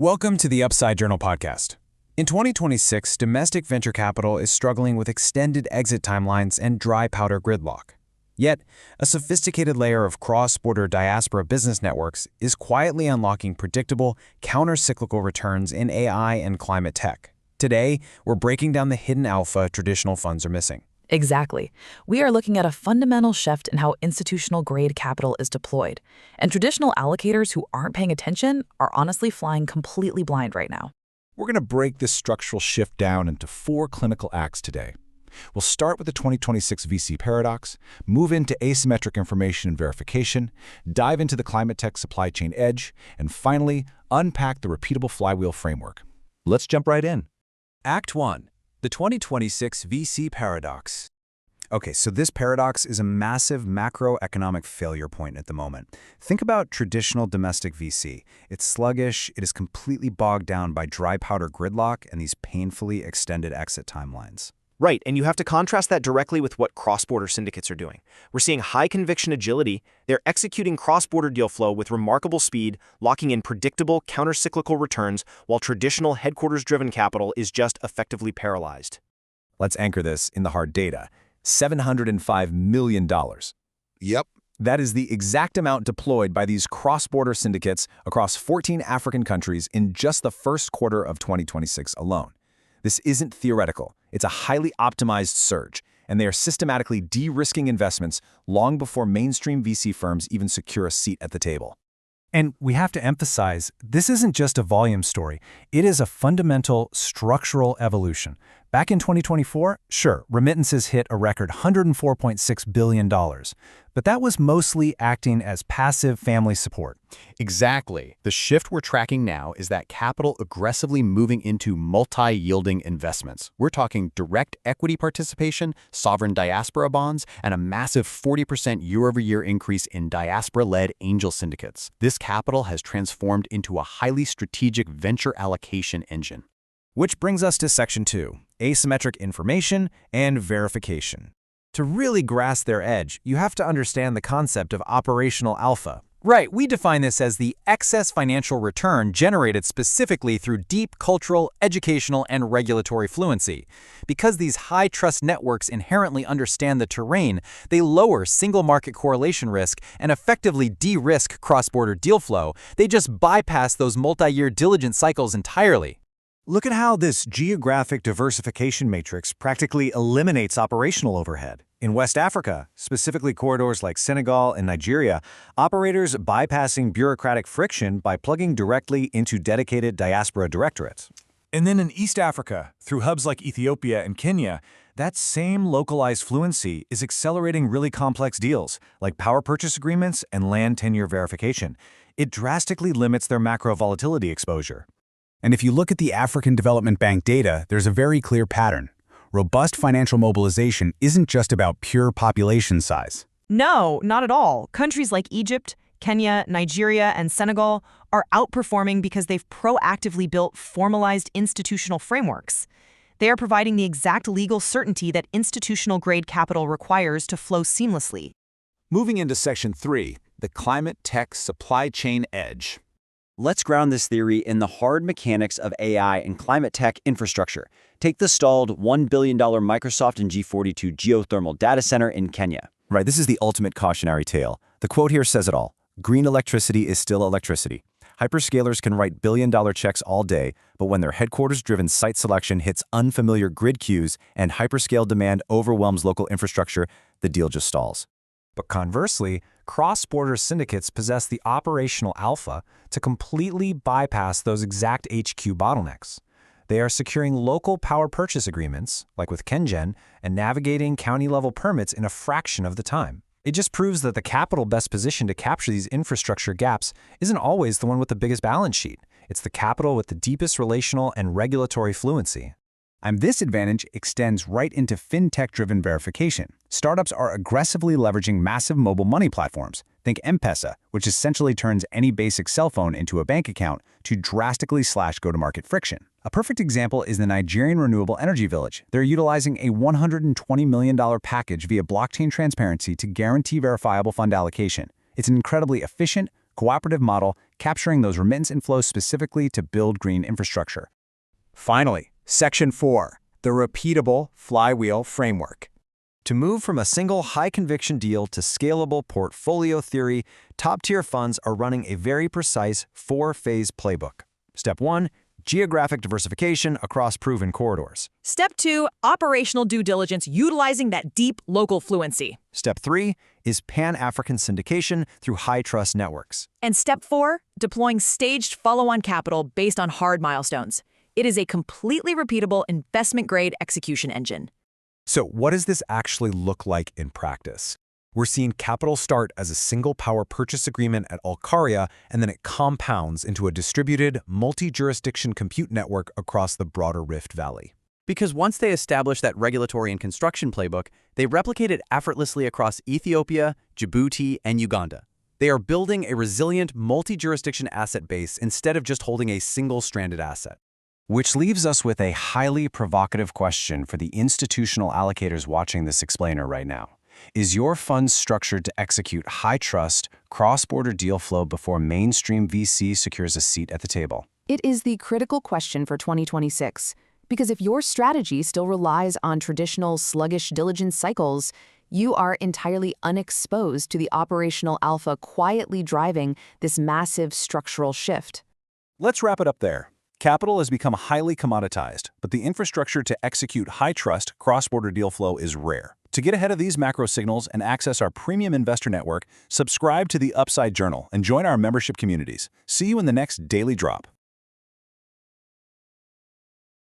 Welcome to the Upside Journal podcast. In 2026, domestic venture capital is struggling with extended exit timelines and dry powder gridlock. Yet, a sophisticated layer of cross-border diaspora business networks is quietly unlocking predictable, counter-cyclical returns in AI and climate tech. Today, we're breaking down the hidden alpha traditional funds are missing. Exactly. We are looking at a fundamental shift in how institutional-grade capital is deployed, and traditional allocators who aren't paying attention are honestly flying completely blind right now. We're going to break this structural shift down into 4 clinical acts today. We'll start with the 2026 VC paradox, move into asymmetric information and verification, dive into the climate tech supply chain edge, and finally, unpack the repeatable flywheel framework. Let's jump right in. Act 1. The 2026 VC paradox. Okay, so this paradox is a massive macroeconomic failure point at the moment. Think about traditional domestic VC. It's sluggish, it is completely bogged down by dry powder gridlock and these painfully extended exit timelines. Right, and you have to contrast that directly with what cross-border syndicates are doing. We're seeing high-conviction agility. They're executing cross-border deal flow with remarkable speed, locking in predictable, counter-cyclical returns, while traditional headquarters-driven capital is just effectively paralyzed. Let's anchor this in the hard data. $705 million. Yep. That is the exact amount deployed by these cross-border syndicates across 14 African countries in just the first quarter of 2026 alone. This isn't theoretical. It's a highly optimized surge, and they are systematically de-risking investments long before mainstream VC firms even secure a seat at the table. And we have to emphasize, this isn't just a volume story. It is a fundamental structural evolution. Back in 2024, sure, remittances hit a record $104.6 billion, but that was mostly acting as passive family support. Exactly. The shift we're tracking now is that capital aggressively moving into multi-yielding investments. We're talking direct equity participation, sovereign diaspora bonds, and a massive 40% year-over-year increase in diaspora-led angel syndicates. This capital has transformed into a highly strategic venture allocation engine. Which brings us to Section 2, asymmetric information and verification. To really grasp their edge, you have to understand the concept of operational alpha. Right, we define this as the excess financial return generated specifically through deep cultural, educational, and regulatory fluency. Because these high-trust networks inherently understand the terrain, they lower single-market correlation risk and effectively de-risk cross-border deal flow. They just bypass those multi-year diligence cycles entirely. Look at how this geographic diversification matrix practically eliminates operational overhead. In West Africa, specifically corridors like Senegal and Nigeria, operators bypassing bureaucratic friction by plugging directly into dedicated diaspora directorates. And then in East Africa, through hubs like Ethiopia and Kenya, that same localized fluency is accelerating really complex deals, like power purchase agreements and land tenure verification. It drastically limits their macro volatility exposure. And if you look at the African Development Bank data, there's a very clear pattern. Robust financial mobilization isn't just about pure population size. No, not at all. Countries like Egypt, Kenya, Nigeria, and Senegal are outperforming because they've proactively built formalized institutional frameworks. They are providing the exact legal certainty that institutional-grade capital requires to flow seamlessly. Moving into Section 3, the climate tech supply chain edge. Let's ground this theory in the hard mechanics of AI and climate tech infrastructure. Take the stalled $1 billion Microsoft and G42 geothermal data center in Kenya. Right, this is the ultimate cautionary tale. The quote here says it all. Green electricity is still electricity. Hyperscalers can write billion-dollar checks all day, but when their headquarters-driven site selection hits unfamiliar grid queues and hyperscale demand overwhelms local infrastructure, the deal just stalls. But conversely, cross-border syndicates possess the operational alpha to completely bypass those exact HQ bottlenecks. They are securing local power purchase agreements, like with KenGen, and navigating county-level permits in a fraction of the time. It just proves that the capital best positioned to capture these infrastructure gaps isn't always the one with the biggest balance sheet. It's the capital with the deepest relational and regulatory fluency. And this advantage extends right into fintech-driven verification. Startups are aggressively leveraging massive mobile money platforms. Think M-Pesa, which essentially turns any basic cell phone into a bank account to drastically slash go-to-market friction. A perfect example is the Nigerian Renewable Energy Village. They're utilizing a $120 million package via blockchain transparency to guarantee verifiable fund allocation. It's an incredibly efficient, cooperative model capturing those remittance inflows specifically to build green infrastructure. Finally, Section 4, the repeatable flywheel framework. To move from a single high-conviction deal to scalable portfolio theory, top-tier funds are running a very precise 4-phase playbook. Step 1, geographic diversification across proven corridors. Step 2, operational due diligence utilizing that deep local fluency. Step 3 is Pan-African syndication through high-trust networks. And Step 4, deploying staged follow-on capital based on hard milestones. It is a completely repeatable investment-grade execution engine. So what does this actually look like in practice? We're seeing capital start as a single power purchase agreement at Alcaria, and then it compounds into a distributed, multi-jurisdiction compute network across the broader Rift Valley. Because once they establish that regulatory and construction playbook, they replicate it effortlessly across Ethiopia, Djibouti, and Uganda. They are building a resilient, multi-jurisdiction asset base instead of just holding a single stranded asset. Which leaves us with a highly provocative question for the institutional allocators watching this explainer right now. Is your fund structured to execute high-trust, cross-border deal flow before mainstream VC secures a seat at the table? It is the critical question for 2026, because if your strategy still relies on traditional sluggish diligence cycles, you are entirely unexposed to the operational alpha quietly driving this massive structural shift. Let's wrap it up there. Capital has become highly commoditized, but the infrastructure to execute high-trust, cross-border deal flow is rare. To get ahead of these macro signals and access our premium investor network, subscribe to the Upside Journal and join our membership communities. See you in the next Daily Drop.